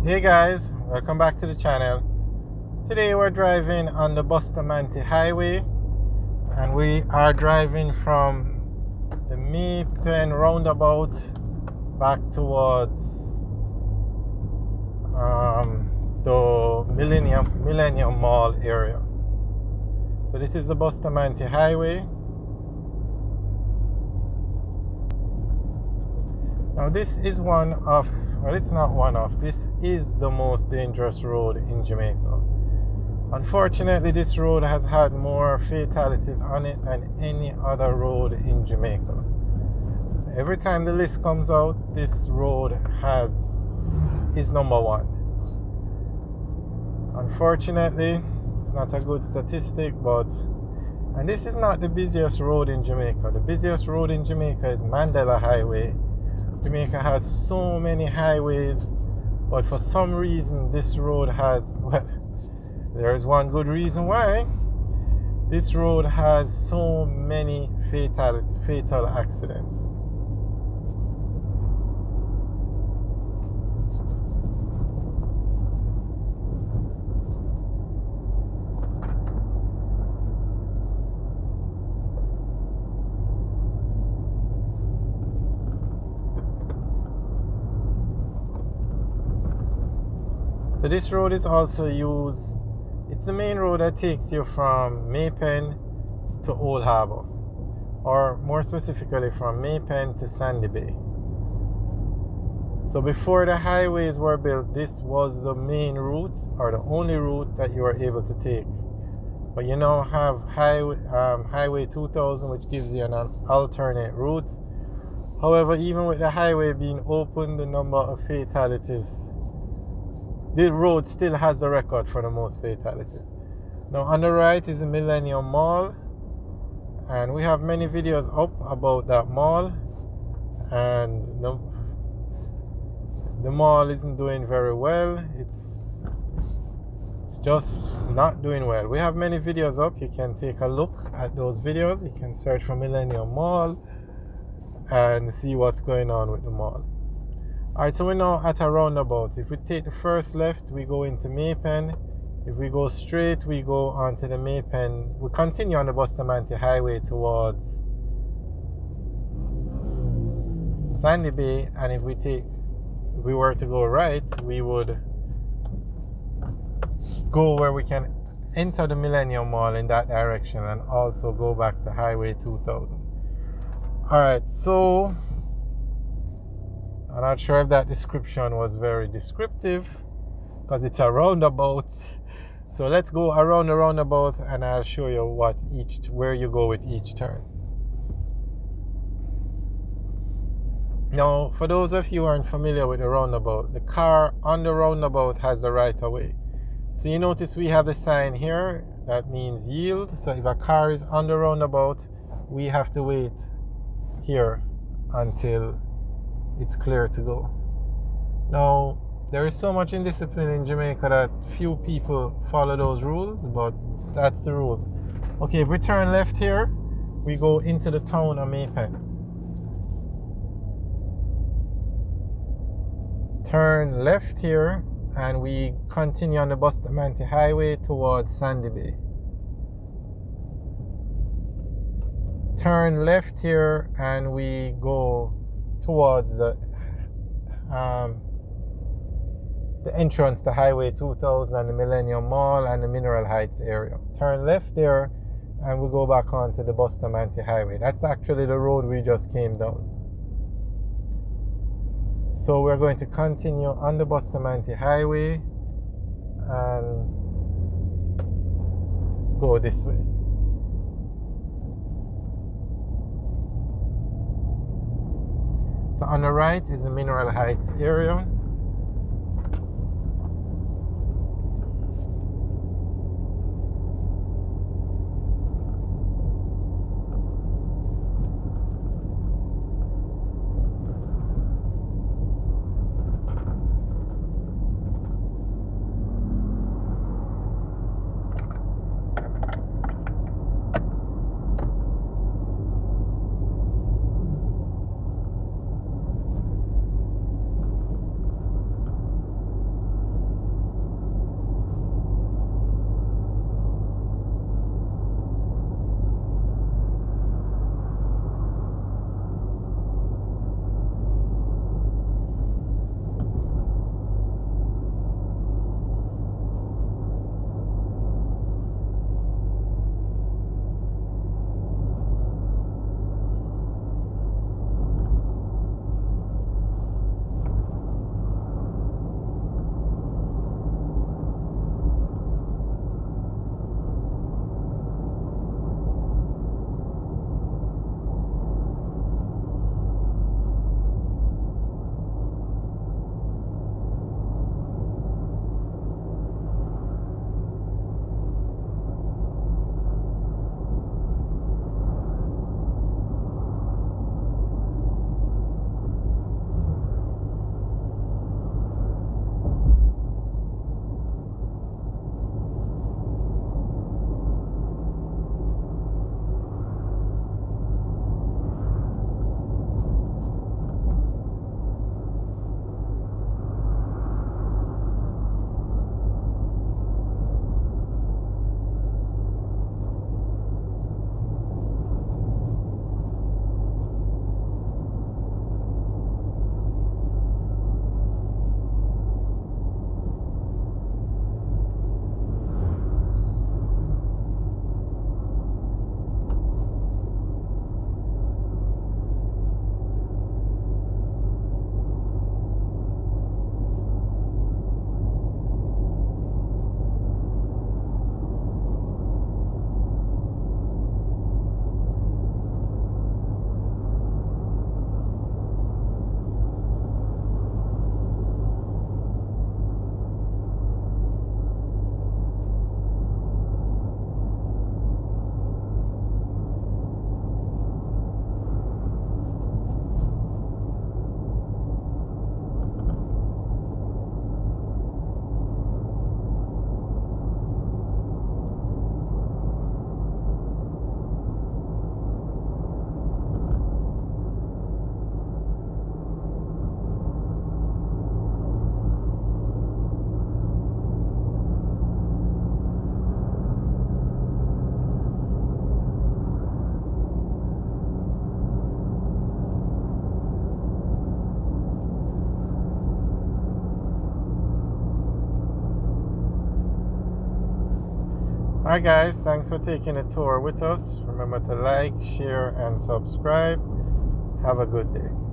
Hey guys, welcome back to the channel. Today we're driving on the Bustamante highway and we are driving from the Maypen roundabout back towards the Millennium Mall area. So this is the Bustamante highway. Now this is it's not one of, this is the most dangerous road in Jamaica. Unfortunately, this road has had more fatalities on it than any other road in Jamaica. Every time the list comes out, this road is number one. Unfortunately, it's not a good statistic, and this is not the busiest road in Jamaica. The busiest road in Jamaica is Mandela Highway. Jamaica has so many highways, but for some reason this road there is one good reason why. This road has so many fatal accidents. So this road is also used, it's the main road that takes you from Maypen to Old Harbour, or more specifically from Maypen to Sandy Bay. So before the highways were built, this was the main route or the only route that you were able to take. But you now have Highway 2000, which gives you an alternate route. However, even with the highway being open, the number of fatalities, the road still has the record for the most fatalities. Now on the right is the Millennium Mall, and we have many videos up about that mall, and the mall isn't doing very well. It's just not doing well. We have many videos up. You can take a look at those videos. You can search for Millennium Mall and see what's going on with the mall. Alright, so we're now at a roundabout. If we take the first left, we go into Maypen. If we go straight, we go onto the Maypen. We continue on the Bustamante highway towards Sandy Bay, and if we were to go right, we would go where we can enter the Millennium Mall in that direction and also go back to Highway 2000. Alright, so I'm not sure if that description was very descriptive because it's a roundabout. So let's go around the roundabout and I'll show you where you go with each turn. Now, for those of you who aren't familiar with the roundabout, the car on the roundabout has the right of way. So you notice we have the sign here that means yield. So if a car is on the roundabout, we have to wait here until it's clear to go. Now, there is so much indiscipline in Jamaica that few people follow those rules, but that's the rule. Okay, if we turn left here, we go into the town of Maypen. Turn left here and we continue on the Bustamante highway towards Sandy Bay. Turn left here and we go towards the entrance to Highway 2000 and the Millennium Mall and the Mineral Heights area. Turn left there and we go back onto the Bustamante highway. That's actually the road we just came down. So we're going to continue on the Bustamante highway and go this way. So on the right is the Mineral Heights area. Alright guys, thanks for taking a tour with us. Remember to like, share and subscribe. Have a good day.